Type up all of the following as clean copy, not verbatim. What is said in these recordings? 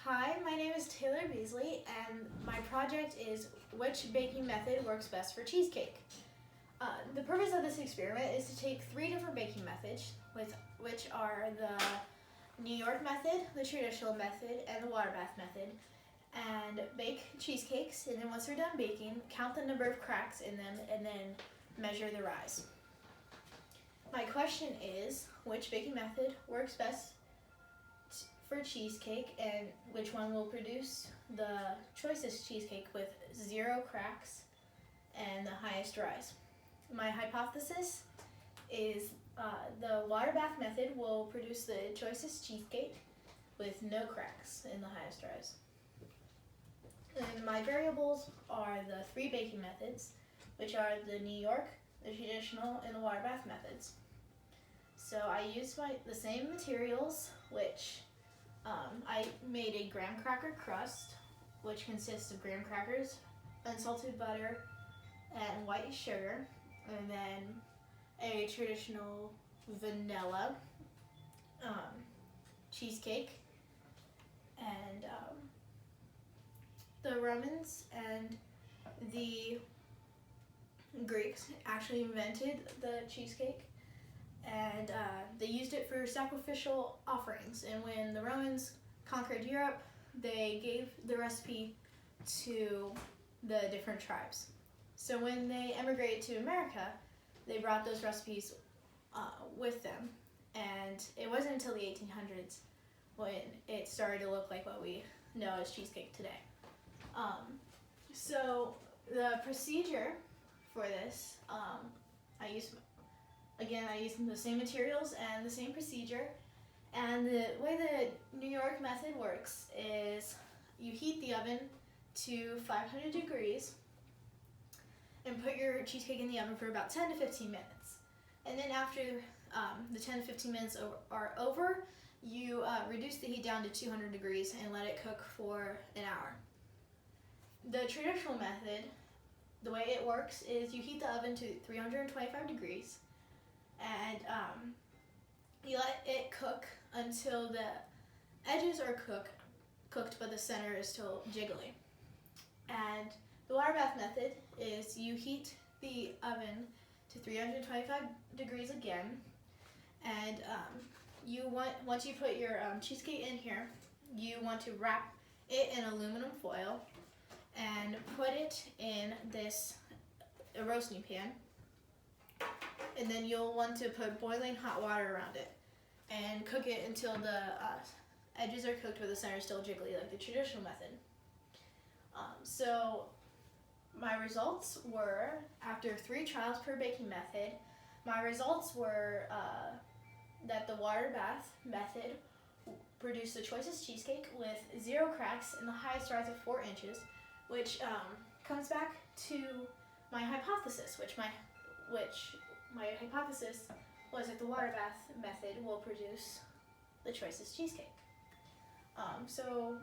Hi, my name is Taylor Beasley, and my project is which baking method works best for cheesecake. The purpose of this experiment is to take 3 different baking methods, which are the New York method, the traditional method, and the water bath method, and bake cheesecakes, and then once they're done baking, count the number of cracks in them, and then measure the rise. My question is, which baking method works best for cheesecake, and which one will produce the choicest cheesecake with 0 cracks and the highest rise? My hypothesis is the water bath method will produce the choicest cheesecake with no cracks and the highest rise. And my variables are the 3 baking methods, which are the New York, the traditional, and the water bath methods. So I used the same materials, which I made a graham cracker crust, which consists of graham crackers, unsalted butter, and white sugar, and then a traditional vanilla cheesecake. And the Romans and the Greeks actually invented the cheesecake, and they used it for sacrificial offerings. And when the Romans conquered Europe, they gave the recipe to the different tribes. So when they emigrated to America, they brought those recipes with them, and it wasn't until the 1800s when it started to look like what we know as cheesecake today. So the procedure for this, I used the same materials and the same procedure. And the way the New York method works is you heat the oven to 500 degrees and put your cheesecake in the oven for about 10 to 15 minutes. And then after the 10 to 15 minutes are over, you reduce the heat down to 200 degrees and let it cook for an hour. The traditional method, the way it works is you heat the oven to 325 degrees and you let it cook until the edges are cooked but the center is still jiggly. And the water bath method is you heat the oven to 325 degrees again, and once you put your cheesecake in here, you want to wrap it in aluminum foil and put it in a roasting pan, and then you'll want to put boiling hot water around it and cook it until the edges are cooked but the center is still jiggly like the traditional method. So my results were, after 3 trials per baking method, my results were that the water bath method produced the choicest cheesecake with 0 cracks and the highest rise of 4 inches, which comes back to my hypothesis, which my hypothesis was that the water bath method will produce the choicest cheesecake. So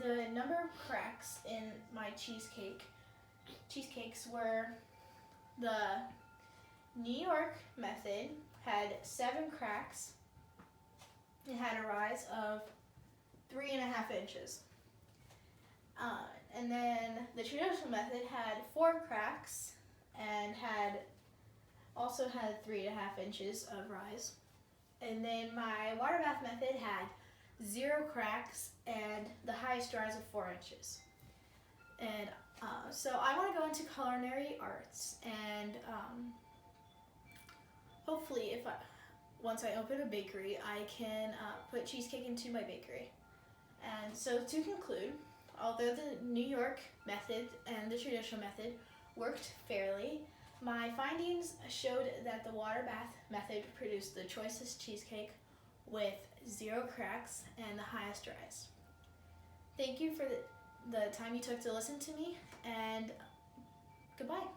the number of cracks in my cheesecakes were the New York method had 7 cracks. It had a rise of 3.5 inches. And then the traditional method had 4 cracks and also had 3.5 inches of rise. And then my water bath method had 0 cracks and the highest rise of 4 inches. And so I want to go into culinary arts, and hopefully once I open a bakery, I can put cheesecake into my bakery. And so to conclude, although the New York method and the traditional method worked fairly, my findings showed that the water bath method produced the choicest cheesecake with 0 cracks and the highest rise. Thank you for the time you took to listen to me, and goodbye.